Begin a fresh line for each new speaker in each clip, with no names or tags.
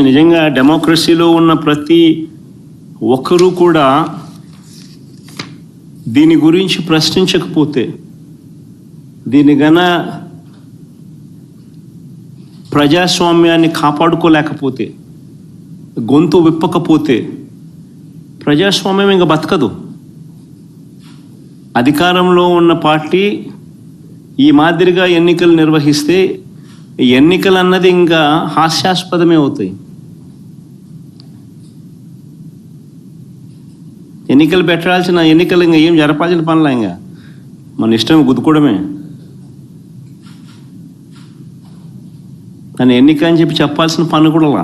నిజంగా డెమోక్రసీలో ఉన్న ప్రతి ఒక్కరూ కూడా దీని గురించి ప్రశ్నించకపోతే, దీని గన ప్రజాస్వామ్యాన్ని కాపాడుకోలేకపోతే, గొంతు విప్పకపోతే ప్రజాస్వామ్యం ఇంకా బతకదు. అధికారంలో ఉన్న పార్టీ ఈ మాదిరిగా ఎన్నికలు నిర్వహిస్తే ఎన్నికలు అన్నది ఇంకా హాస్యాస్పదమే అవుతాయి. ఎన్నికలు పెట్టాల్సిన ఎన్నికలు ఇంకా ఏం జరపాల్సిన పనులా, ఇంకా మన ఇష్టం గుద్దుకోవడమే. కానీ ఎన్నిక అని చెప్పాల్సిన పని కూడా.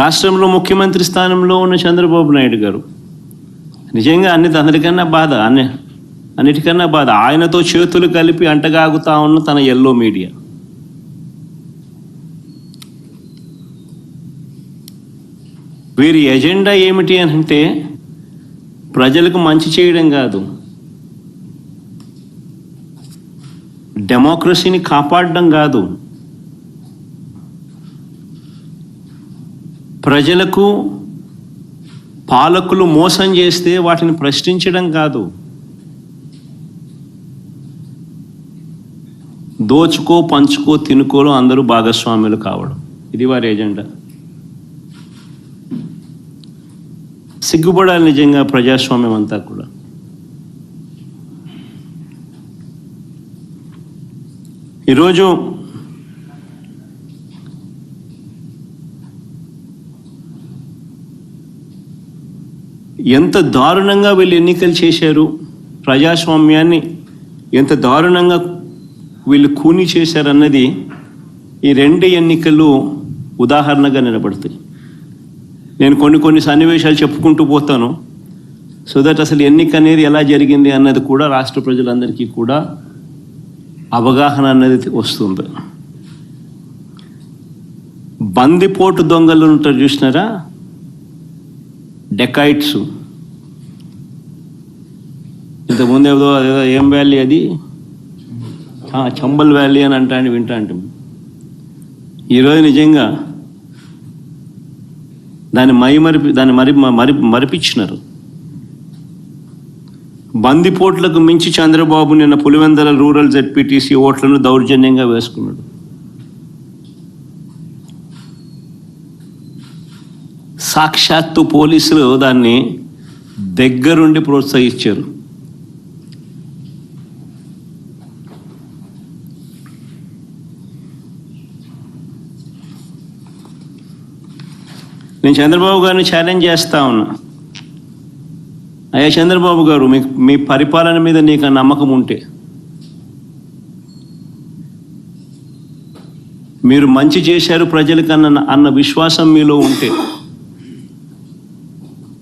రాష్ట్రంలో ముఖ్యమంత్రి స్థానంలో ఉన్న చంద్రబాబు నాయుడు గారు నిజంగా అందరికన్నా బాధ, అన్నిటికన్నా బాధ ఆయనతో చేతులు కలిపి అంటగాగుతా ఉన్న తన ఎల్లో మీడియా. వీరి ఎజెండా ఏమిటి అని అంటే ప్రజలకు మంచి చేయడం కాదు, డెమోక్రసీని కాపాడడం కాదు, ప్రజలకు పాలకులు మోసం చేస్తే వాటిని ప్రశ్నించడం కాదు, దోచుకో పంచుకో తినుకోలో అందరూ భాగస్వాములు కావడం, ఇది వారి ఎజెండా. సిగ్గుపడాలి నిజంగా ప్రజాస్వామ్యం అంతా కూడా. ఈరోజు ఎంత దారుణంగా వీళ్ళు ఎన్నికలు చేశారు, ప్రజాస్వామ్యాన్ని ఎంత దారుణంగా వీళ్ళు కూని చేశారన్నది ఈ రెండు ఎన్నికలు ఉదాహరణగా నిలబడతాయి. నేను కొన్ని సన్నివేశాలు చెప్పుకుంటూ పోతాను, సో దట్ అసలు ఎన్నిక అనేది ఎలా జరిగింది అన్నది కూడా రాష్ట్ర ప్రజలందరికీ కూడా అవగాహన అన్నది వస్తుంది. బందిపోటు దొంగలు ఉంటారు చూసినారా, డెకాయిట్స్. ఇంతకుముందు ఏదో ఏం వ్యాలీ అది, చంబల్ వ్యాలీ అని వింటా. ఈరోజు నిజంగా దాన్ని మరిపించినారు. బందిపోట్లకు మించి చంద్రబాబు నిన్న పులివెందుల రూరల్ జెడ్పీటీసీ ఓట్లను దౌర్జన్యంగా వేసుకున్నాడు. సాక్షాత్తు పోలీసులు దాన్ని దగ్గరుండి ప్రోత్సహించారు. నేను చంద్రబాబు గారిని ఛాలెంజ్ చేస్తా ఉన్నా, అయ్యా చంద్రబాబు గారు, మీ పరిపాలన మీద నీకు నమ్మకం ఉంటే, మీరు మంచి చేశారు ప్రజలకన్నా అన్న విశ్వాసం మీలో ఉంటే,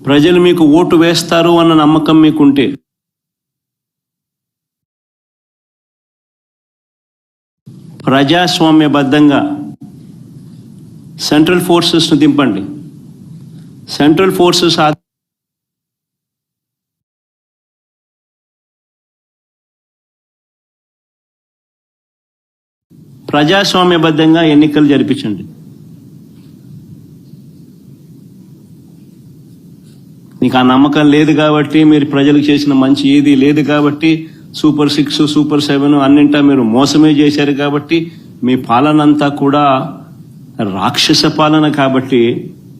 ప్రజలు మీకు ఓటు వేస్తారు అన్న నమ్మకం మీకుంటే, ప్రజాస్వామ్యబద్ధంగా సెంట్రల్ ఫోర్సెస్ను దింపండి. సెంట్రల్ ఫోర్సెస్ ప్రజాస్వామ్యబద్ధంగా ఎన్నికలు జరిపించండి. నీకు ఆ నమ్మకం లేదు కాబట్టి, మీరు ప్రజలకు చేసిన మంచి ఏది లేదు కాబట్టి, సూపర్ 6 సూపర్ 7 అన్నింటా మీరు మోసమే చేశారు కాబట్టి, మీ పాలన అంతా కూడా రాక్షస పాలన కాబట్టి,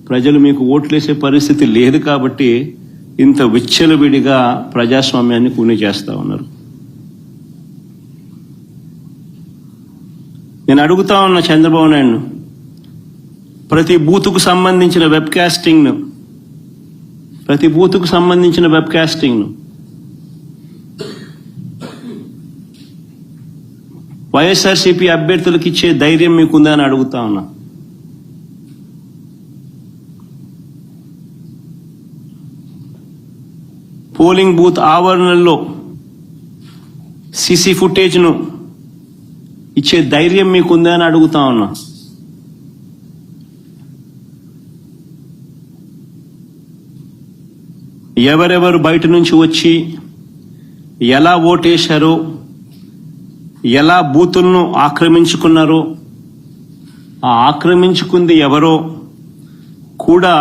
ప్రజలు మీకు ఓట్లేసే పరిస్థితి లేదు కాబట్టి ఇంత విచ్చలవిడిగా ప్రజాస్వామ్యాన్ని కూని చేస్తూ ఉన్నారు. నేను అడుగుతా ఉన్న చంద్రబాబు నాయుడు, ప్రతి బూతుకు సంబంధించిన వెబ్ కాస్టింగ్ను వైఎస్ఆర్సీపీ అభ్యర్థులకు ఇచ్చే ధైర్యం మీకుందా అని అడుగుతా ఉన్నా. పోలింగ్ బూత్ ఆవరణల్లో సీసీ ఫుటేజ్ను ఇచ్చే ధైర్యం మీకుందా అని అడుగుతా ఉన్నా. ఎవరెవరు బయట నుంచి వచ్చి ఎలా ఓటేశారో, ఎలా బూతులను ఆక్రమించుకున్నారో, ఆ ఆక్రమించుకుంది ఎవరో కూడా